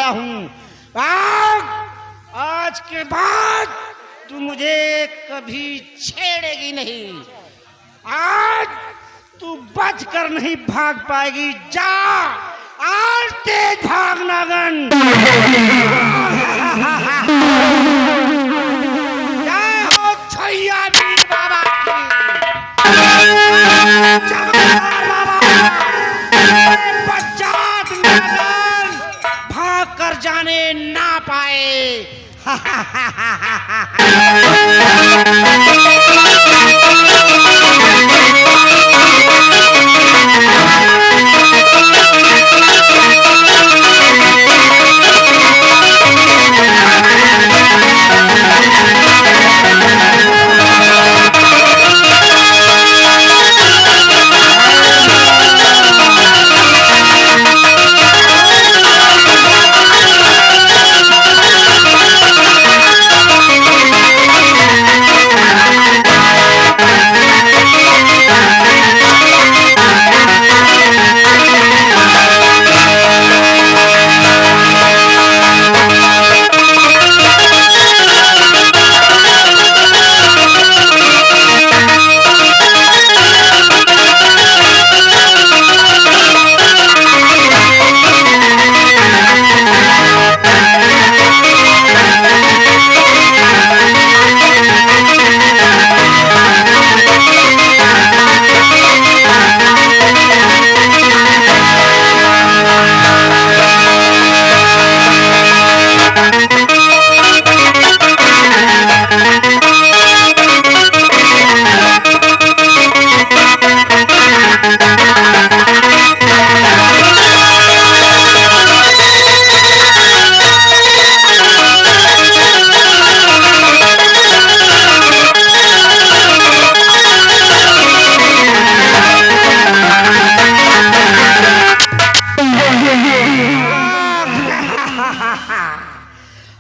आया हूँ। आज के बाद तू मुझे कभी छेड़ेगी नहीं। आज तू बच कर नहीं भाग पाएगी। जा आज तेज भाग नागन। जय हो छैया वीर बाबा की। चमत्कार बाबा। पश्चात नागन भाग कर जाने ना पाए।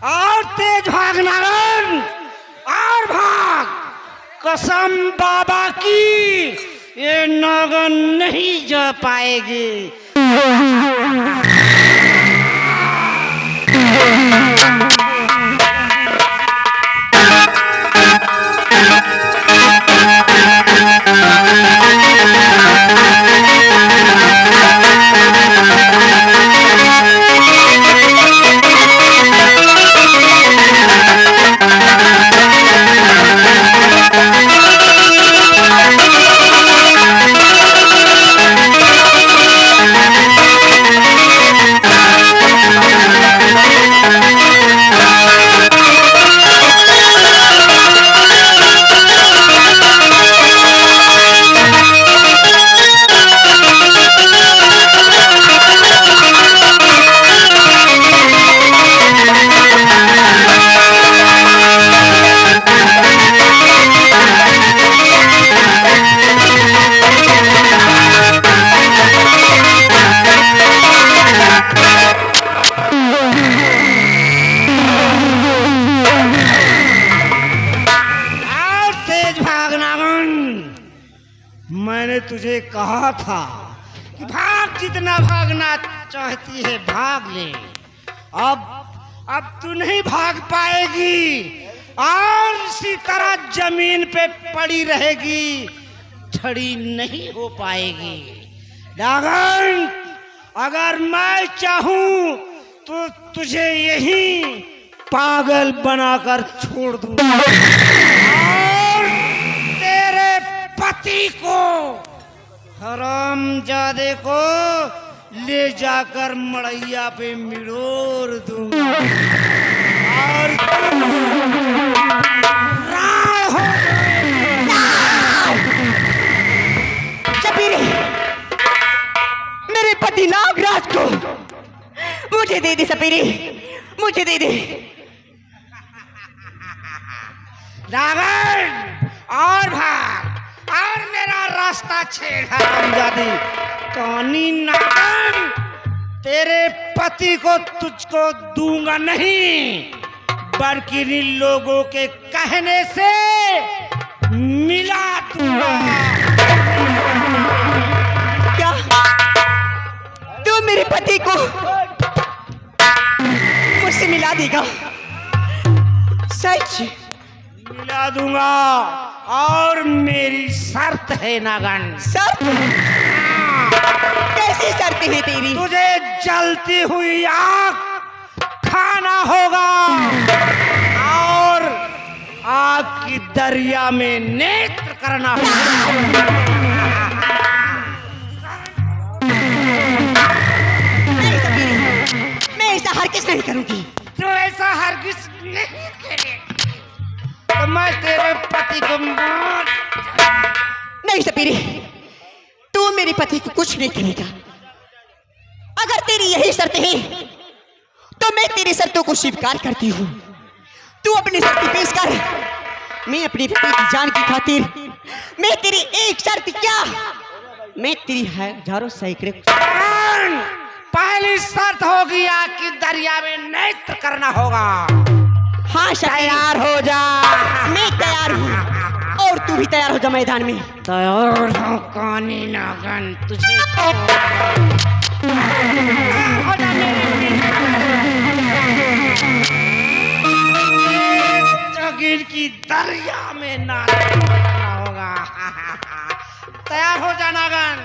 और तेज भाग नारायण और भाग। कसम बाबा की ये नागन नहीं जा पाएगी। मैंने तुझे कहा था कि भाग, जितना भागना चाहती है भाग ले। अब तू नहीं भाग पाएगी और इसी तरह जमीन पे पड़ी रहेगी, खड़ी नहीं हो पाएगी। नागन, अगर मैं चाहूं तो तुझे यहीं पागल बनाकर छोड़ दूं और तेरे पति को, हरामजादे को ले जाकर मड़ैया पे मिड़ोर दूंगा और राय हो। चपीरे, मेरे पति नागराज को मुझे दे दे। सपीरे, मुझे दे दे। नागन और भाग और मेरा रास्ता छेड़। हरामजादी कानी नागन, तेरे पति को तुझको दूंगा नहीं, बल्कि इन लोगों के कहने से मिला दूंगा। क्या तू मेरे पति को मुझसे मिला देगा? सच मिला दूंगा, और मेरी शर्त है नागन। शर्त? कैसी शर्त है तेरी? तुझे जलती हुई आग खाना होगा और आग की दरिया में नेत्र करना होगा। मैं ऐसा हरगिज़ नहीं करूंगी। जो ऐसा हरगिज़ नहीं करे तो मैं तेरे पति को मार। नहीं सपीरी, तू मेरे पति को कुछ नहीं करेगा। अगर तेरी यही शर्त है तो मैं तेरी शर्तों को स्वीकार करती हूँ। तू अपनी शर्त पेश कर। मैं अपनी पति की जान की खातिर, मैं तेरी एक शर्त क्या, मैं तेरी हजारों सैकड़े। पहली शर्त होगी आग की दरिया में नेत्र करना होगा। हाँ तैयार हो जा। मैं तैयार हूँ, और तू भी तैयार हो जा मैदान में। तैयार हो कानी नागन, तुझे हो जा मेरे जगीर की दरिया में नागन करना होगा। तैयार हो जा नागन।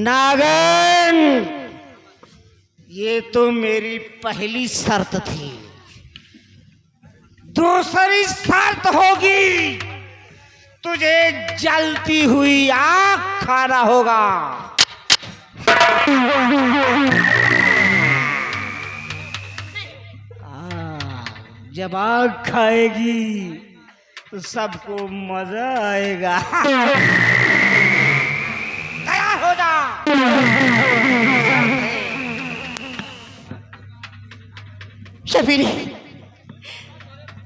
नागन, ये तो मेरी पहली शर्त थी। दूसरी शर्त होगी, तुझे जलती हुई आग खाना होगा। जब आग खाएगी तो सबको मजा आएगा। तैयार हो जा। शबीरी,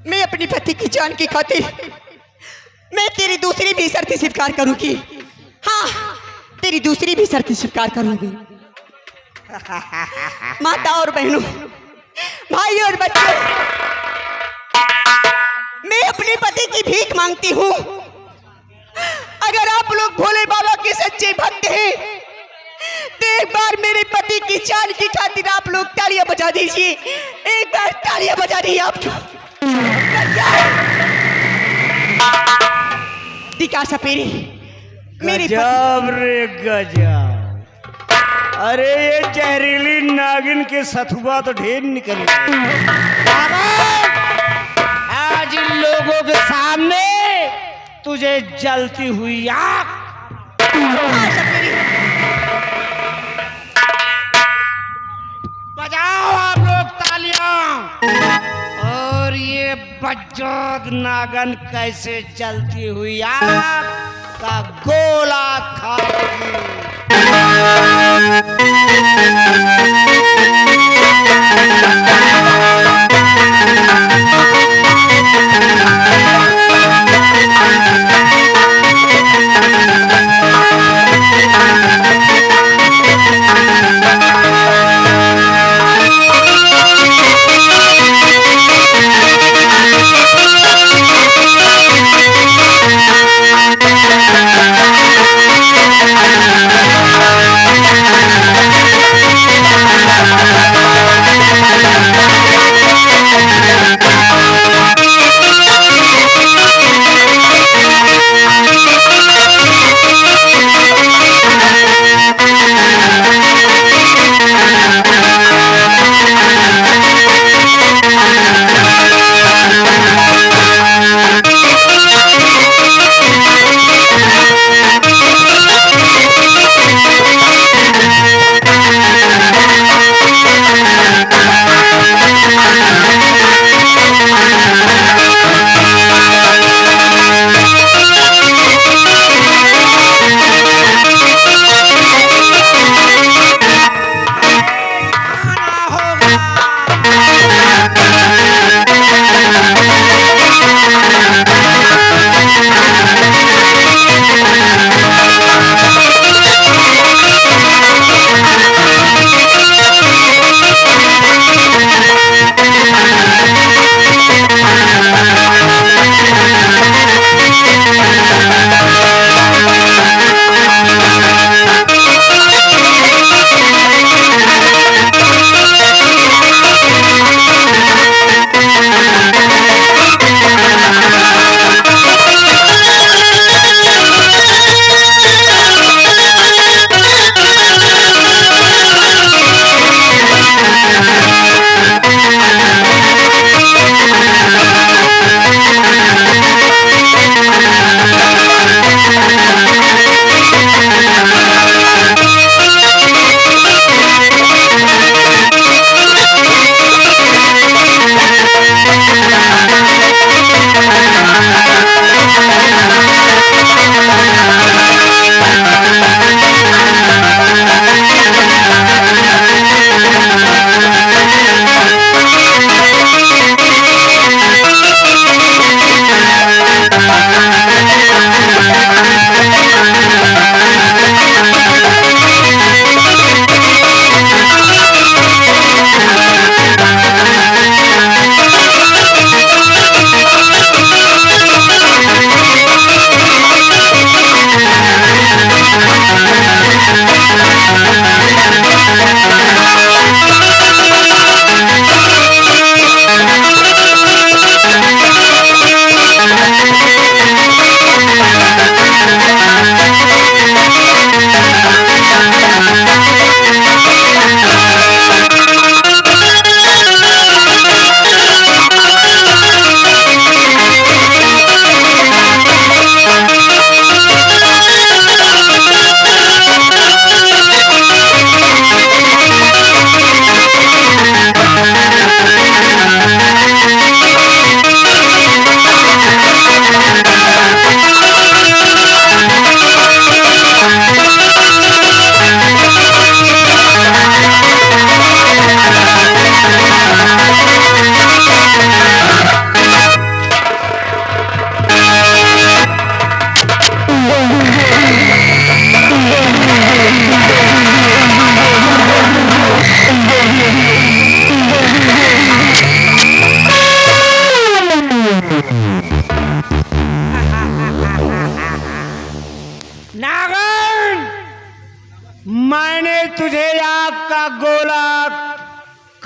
मैं अपनी पति की जान की खातिर मैं तेरी दूसरी भी शर्त स्वीकार करूंगी। हाँ, तेरी दूसरी भी शर्त स्वीकार करूंगी। माता और बहनों, भाई और बच्चों, मैं अपने पति की भीख मांगती हूँ। अगर आप लोग भोले बाबा के सच्चे भक्त हैं तो एक बार मेरे पति की जान की खातिर आप लोग तालियां बजा दीजिए। एक बार तालियां बजा दीजिए आप। दिखा सपेरी, मेरे गजब रे गजब। अरे ये जहरीली नागिन के सथुआ तो ढेर निकले। आज इन लोगों के सामने तुझे जलती हुई आग। बजाओ आप लोग तालियां। और ये बज्जोद नागन कैसे जलती हुई आग का गोला खाएगी।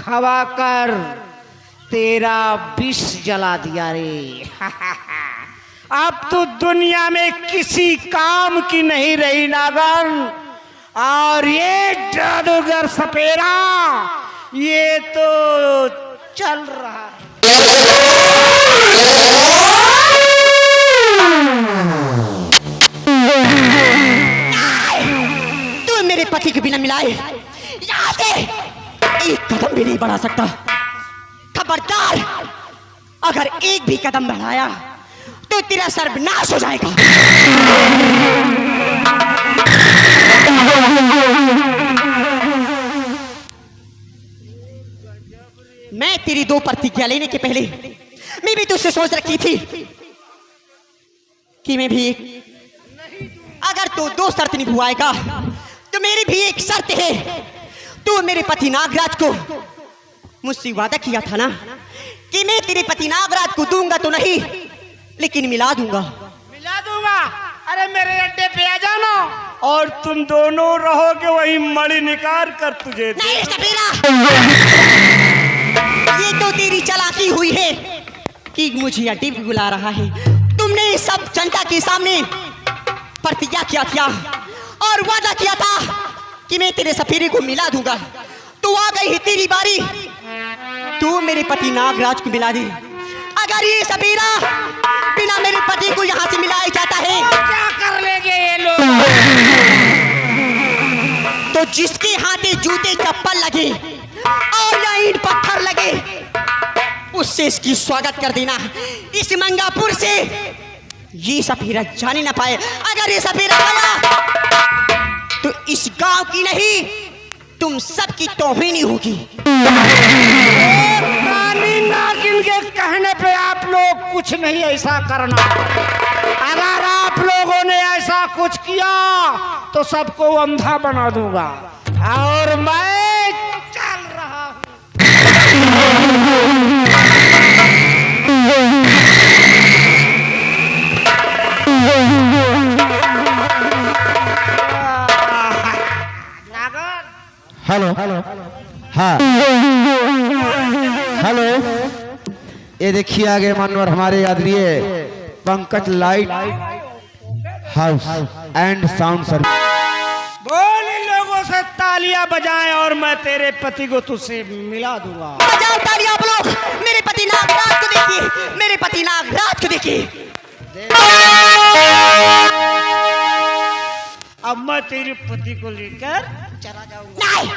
खवाकर तेरा विष जला दिया रे। अब तो दुनिया में किसी काम की नहीं रही नागन। और ये जादूगर सपेरा ये तो चल रहा है। तू मेरे पति के बिना मिलाए यहाँ से एक कदम भी नहीं बढ़ा सकता। खबरदार, अगर एक भी कदम बढ़ाया तो तेरा सर्वनाश हो जाएगा। मैं तेरी दो प्रतिज्ञा लेने के पहले मैं भी तुझसे सोच रखी थी कि मैं भी अगर तू दो शर्त निभाएगा तो मेरी भी एक शर्त है। तू मेरे पति नागराज को मुझसे वादा किया था ना कि मैं तेरे पति नागराज को दूंगा तो नहीं लेकिन मिला दूंगा। मिला दूंगा? अरे मेरे अड्डे पे आ जाना और तुम दोनों रहोगे वही मणि निकाल कर तुझे। नहीं सपेरा, ये तो तेरी चालाकी हुई है कि मुझे अड्डे पे बुला रहा है। तुमने सब जनता के सामने प्रतिज्ञा किया था और वादा किया था कि मैं तेरे सपेरे को मिला दूंगा। तो आ गई है तेरी बारी, तू मेरे पति नागराज को मिला दे। अगर ये सपेरा बिना मेरे पति को यहाँ से मिलाया जाता है क्या कर लेंगे ये लोग? तो जिसके हाथे जूते चप्पल लगे और या ईंट पत्थर लगे उससे इसकी स्वागत कर देना। इस मंगापुर से ये सपेरा जाने ना पाए। अगर ये सपेरा आया तो इस गांव की नहीं तुम सबकी तौहीन होगी। काली नागिन के कहने पे आप लोग कुछ नहीं ऐसा करना। अगर आप लोगों ने ऐसा कुछ किया तो सबको अंधा बना दूंगा। और मैं चल रहा हेलो हाँ हेलो, ये देखिए आगे मानवर हमारे आदरणीय Pankaj light house and sound service. बोल इन लोगों से तालियां बजाएं और मैं तेरे पति को तुझसे मिला दूंगा। बजाओ तालियां आप लोग। मेरे पति नागराज को देखिए, मेरे पति नागराज को देखिए। अब मैं तेरे पति को लेकर चला जाऊंगा। नहीं,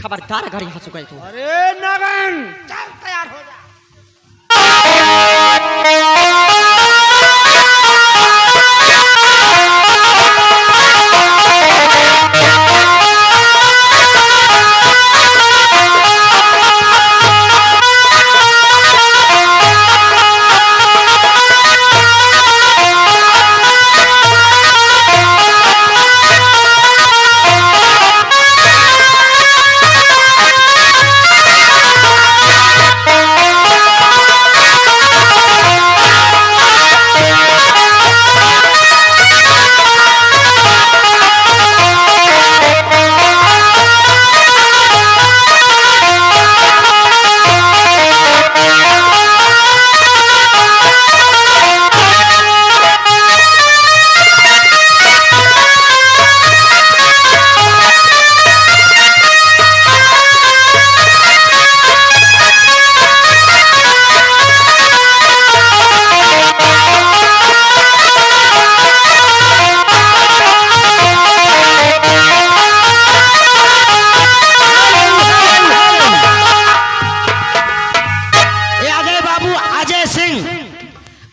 खबरदार अगर यहाँ से गए तो। अरे नगन चल तैयार हो जा।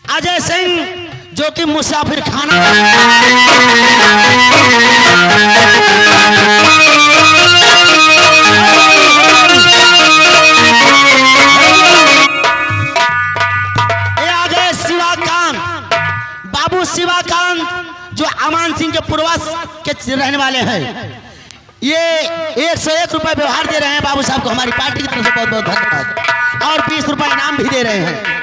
अजय सिंह जो कि मुसाफिर खाना बाबू शिवाकांत जो अमान सिंह के पूर्वज के रहने वाले हैं। ये 101 रुपए व्यवहार दे रहे हैं बाबू साहब को हमारी पार्टी की तरफ से बहुत बहुत धन्यवाद और 20 रुपए इनाम भी दे रहे हैं।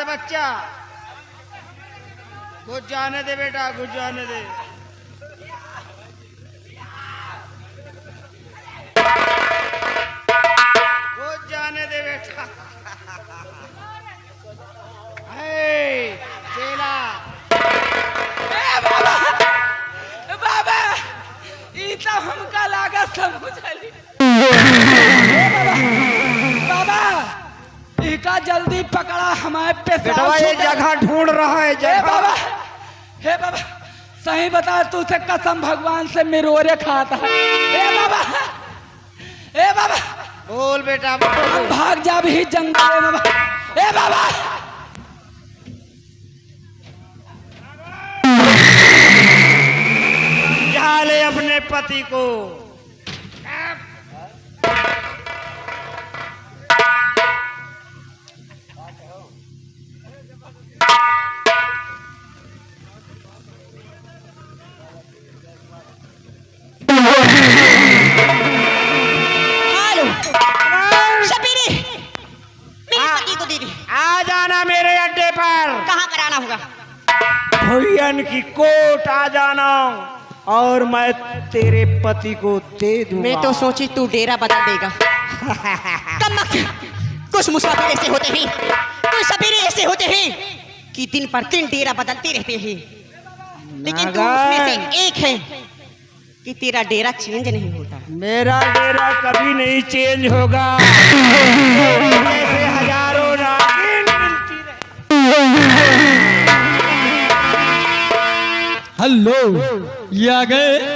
दे बच्चा, घुस जाने दे बेटा, घुस जाने दे। घुस जाने दे बेटा। हे, चेला। बाबा ई तो हमका लागत समझली। बाबा इका जल्दी पकड़ा, हमारे बेटा ये जगह ढूंढ रहा है हे जगह। बाबा, हे बाबा सही बता, तू से कसम भगवान से मिरोरे खाता है। हे बाबा, हे बाबा बोल बेटा हम बोल। भाग जा भी जंगल में। हे बाबा समझा ले अपने पति को। हेलो शबीरी, मेरे पति को दे दे। आ जाना मेरे अड्डे पर। कहाँ पर आना होगा? भुयन की कोट आ जाना और मैं तेरे पति को दे दूंगा। मैं तो सोची तू डेरा बदल देगा। कमक, कुछ मुसाफिर ऐसे होते हैं, कुछ सपेरे ऐसे होते हैं कि दिन पर दिन डेरा बदलते रहते हैं, लेकिन तू उसमें से एक है कि तेरा डेरा चेंज नहीं होता। मेरा डेरा कभी नहीं चेंज होगा। ऐसे हजारों नागिन मिलती रहे। हेलो, ये आ गए।